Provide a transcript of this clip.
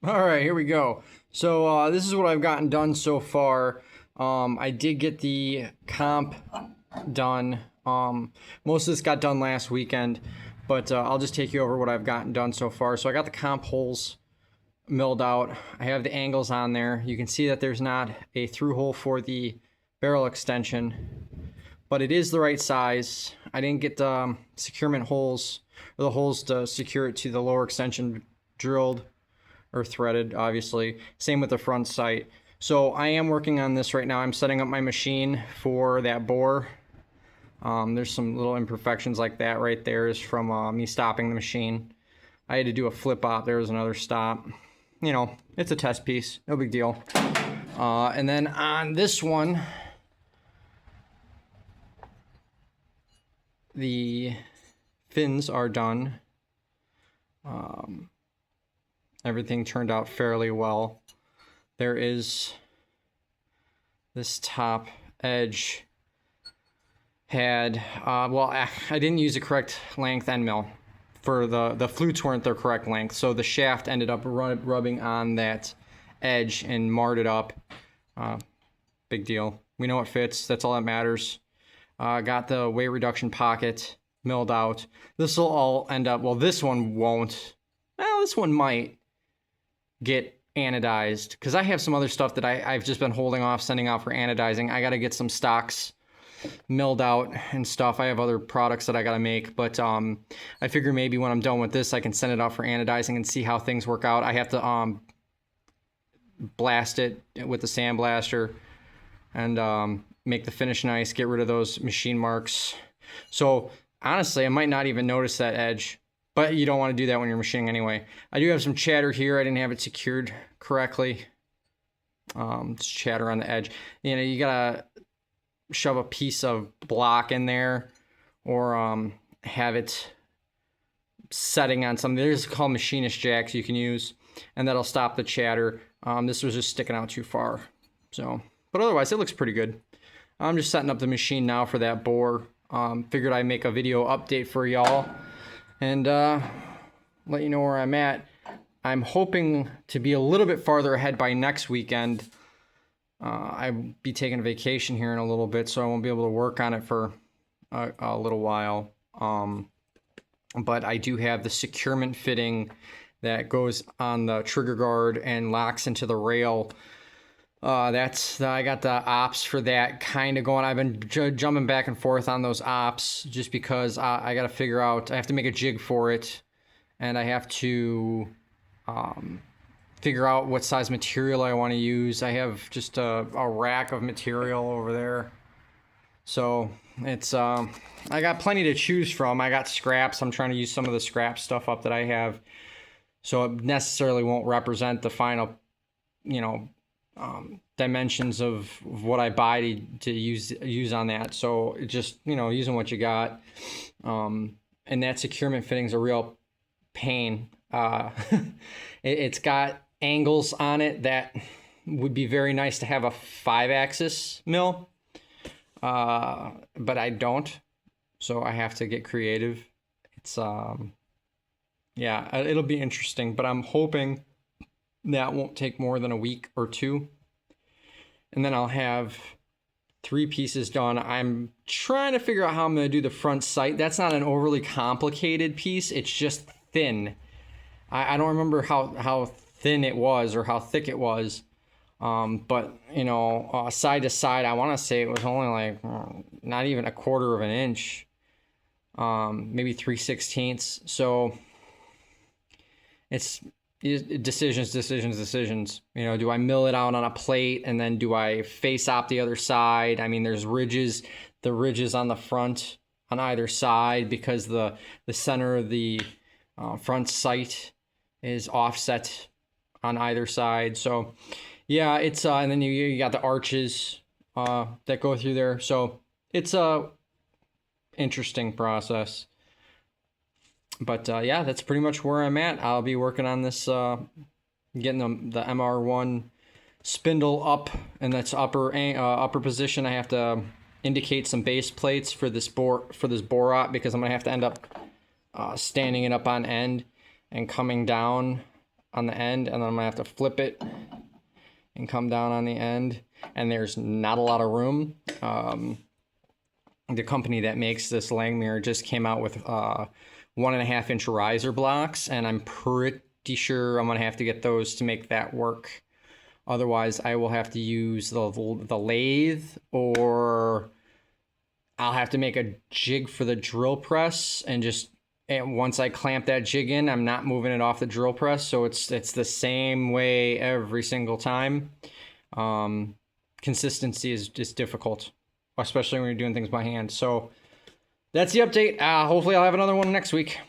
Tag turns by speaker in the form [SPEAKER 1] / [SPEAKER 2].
[SPEAKER 1] All right, here we go. So this is what I've gotten done so far. I did get the comp done. Most of this got done last weekend, but I'll just take you over what I've gotten done so far. So I got the comp holes milled out. I have the angles on there. You can see that there's not a through hole for the barrel extension, but it is the right size. I didn't get the securement holes, or the holes to secure it to the lower extension drilled or threaded, obviously. Same with the front sight. So I am working on this right now. I'm setting up my machine for that bore. There's some little imperfections like that right there is from me stopping the machine. I had to do a flip op. There was another stop. You know, it's a test piece. No big deal. And then on this one, the fins are done. Everything turned out fairly well. There is this top edge had, well, I didn't use the correct length end mill. For the flutes weren't their correct length, so the shaft ended up rubbing on that edge and marred it up. Big deal. We know it fits. That's all that matters. Got the weight reduction pocket milled out. This will all end up, well, this one won't. Well, this one might get anodized because I have some other stuff that I've just been holding off sending out for anodizing. I got to get some stocks milled out and stuff. I have other products that I got to make, but I figure maybe when I'm done with this, I can send it out for anodizing and see how things work out. I have to blast it with the sandblaster and make the finish nice, get rid of those machine marks. So honestly, I might not even notice that edge, but you don't want to do that when you're machining anyway. I do have some chatter here. I didn't have it secured correctly. It's chatter on the edge. You know, you gotta shove a piece of block in there or have it setting on something. There's called machinist jacks you can use, and that'll stop the chatter. This was just sticking out too far. So, but otherwise it looks pretty good. I'm just setting up the machine now for that bore. Figured I'd make a video update for y'all and let you know where I'm at. I'm hoping to be a little bit farther ahead by next weekend. I'll be taking a vacation here in a little bit, so I won't be able to work on it for a little while. But I do have the securement fitting that goes on the trigger guard and locks into the rail. I got the ops for that kind of going. I've been jumping back and forth on those ops just because I got to figure out, I have to make a jig for it, and I have to figure out what size material I want to use. I have just a rack of material over there. So it's, I got plenty to choose from. I got scraps. I'm trying to use some of the scrap stuff up that I have. So it necessarily won't represent the final, you know, dimensions of what I buy to use on that. So it just, you know, using what you got. And that securement fitting's a real pain. It's got angles on it that would be very nice to have a 5-axis mill. But I don't. So I have to get creative. It's, yeah, it'll be interesting, but I'm hoping that won't take more than a week or two. And then I'll have 3 pieces done. I'm trying to figure out how I'm going to do the front sight. That's not an overly complicated piece. It's just thin. I don't remember how thin it was or how thick it was. But, you know, side to side, I want to say it was only like not even a quarter of an inch. Maybe 3/16. So it's decisions. You know, do I mill it out on a plate and then do I face op the other side? I mean, there's ridges, the ridges on the front on either side because the center of the front sight is offset on either side. So yeah, it's and then you got the arches that go through there. So it's a interesting process. But yeah, that's pretty much where I'm at. I'll be working on this, getting the MR1 spindle up, and that's upper position. I have to indicate some base plates for this bore op because I'm gonna have to end up standing it up on end and coming down on the end, and then I'm gonna have to flip it and come down on the end, and there's not a lot of room. The company that makes this Langmuir just came out with 1.5-inch riser blocks, and I'm pretty sure I'm gonna have to get those to make that work. Otherwise, I will have to use the lathe, or I'll have to make a jig for the drill press, and once I clamp that jig in, I'm not moving it off the drill press, so it's the same way every single time. Consistency is just difficult, especially when you're doing things by hand. So that's the update. Hopefully I'll have another one next week.